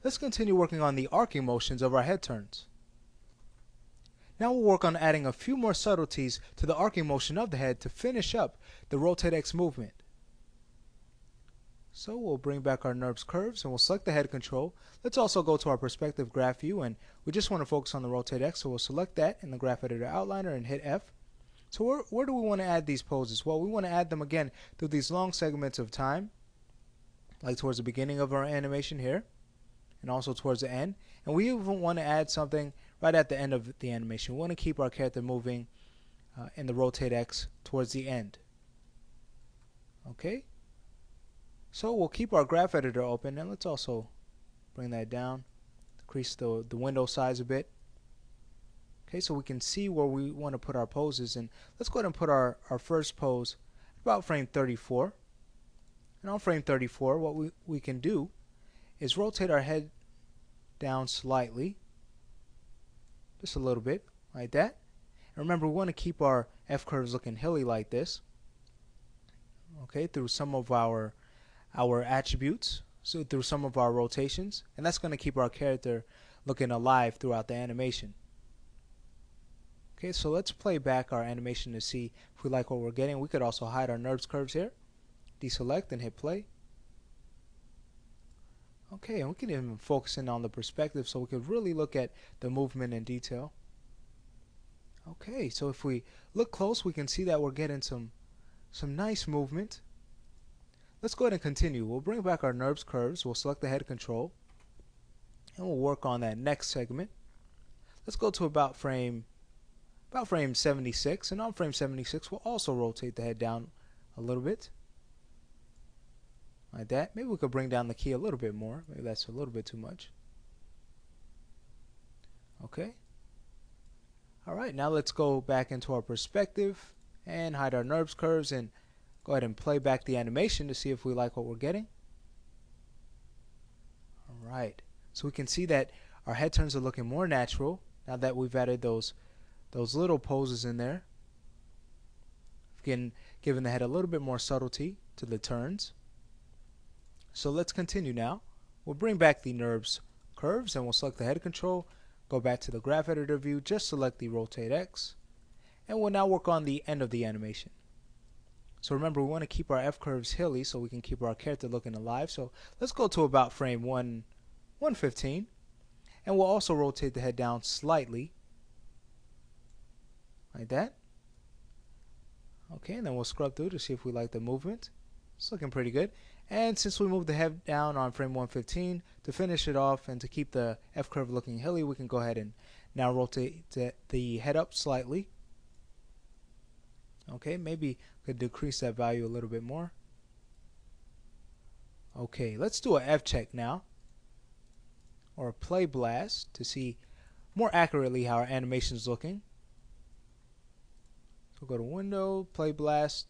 let's continue working on the arcing motions of our head turns. Now we'll work on adding a few more subtleties to the arcing motion of the head to finish up the rotate X movement. So we'll bring back our NURBS curves and we'll select the head control. Let's also go to our perspective graph view, and we just want to focus on the rotate X, so we'll select that in the graph editor outliner and hit F. So where do we want to add these poses? Well, we want to add them again through these long segments of time, like towards the beginning of our animation here and also towards the end. And we even want to add something right at the end of the animation. We want to keep our character moving in the rotate X towards the end. Okay, so we'll keep our graph editor open, and let's also bring that down, decrease the window size a bit. Okay, so we can see where we want to put our poses, and let's go ahead and put our first pose about frame 34. And on frame 34, what we can do is rotate our head down slightly, just a little bit, like that. And remember, we want to keep our F curves looking hilly like this. Okay, through some of our attributes, so through some of our rotations, and that's going to keep our character looking alive throughout the animation. Okay, so let's play back our animation to see if we like what we're getting. We could also hide our NURBS curves here, deselect and hit play. Okay, and we can even focus in on the perspective so we could really look at the movement in detail. Okay, so if we look close, we can see that we're getting some nice movement. Let's go ahead and continue. We'll bring back our NURBS curves. We'll select the head control, and we'll work on that next segment. Let's go to about frame 76, and on frame 76, we'll also rotate the head down a little bit, like that. Maybe we could bring down the key a little bit more. Maybe that's a little bit too much. Okay. All right, now let's go back into our perspective and hide our NURBS curves and go ahead and play back the animation to see if we like what we're getting. All right, so we can see that our head turns are looking more natural now that we've added those little poses in there. Again, giving the head a little bit more subtlety to the turns. So let's continue now. We'll bring back the NURBS curves and we'll select the head control, go back to the graph editor view, just select the rotate X, and we'll now work on the end of the animation. So remember, we want to keep our F curves hilly so we can keep our character looking alive. So let's go to about frame 115, and we'll also rotate the head down slightly, like that. Okay, and then we'll scrub through to see if we like the movement. It's looking pretty good. And since we moved the head down on frame 115, to finish it off and to keep the F curve looking hilly, we can go ahead and now rotate the head up slightly. Okay, maybe we could decrease that value a little bit more. Okay, let's do a F check now, or a play blast, to see more accurately how our animation is looking. So go to Window, Play Blast.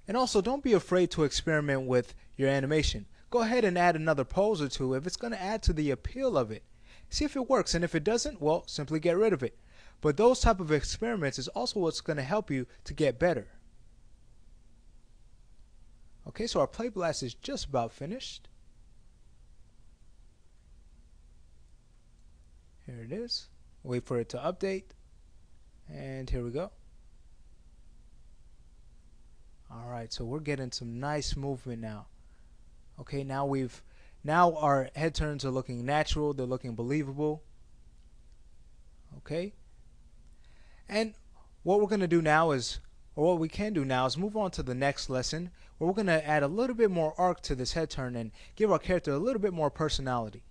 And also, don't be afraid to experiment with your animation. Go ahead and add another pose or two if it's going to add to the appeal of it. See if it works, and if it doesn't, well, simply get rid of it. But those type of experiments is also what's going to help you to get better. Okay, so our play blast is just about finished. Here it is. Wait for it to update. And here we go. Alright, so we're getting some nice movement now. Okay, now our head turns are looking natural, they're looking believable. Okay? And what we're going to do now is, or what we can do now is move on to the next lesson, where we're going to add a little bit more arc to this head turn and give our character a little bit more personality.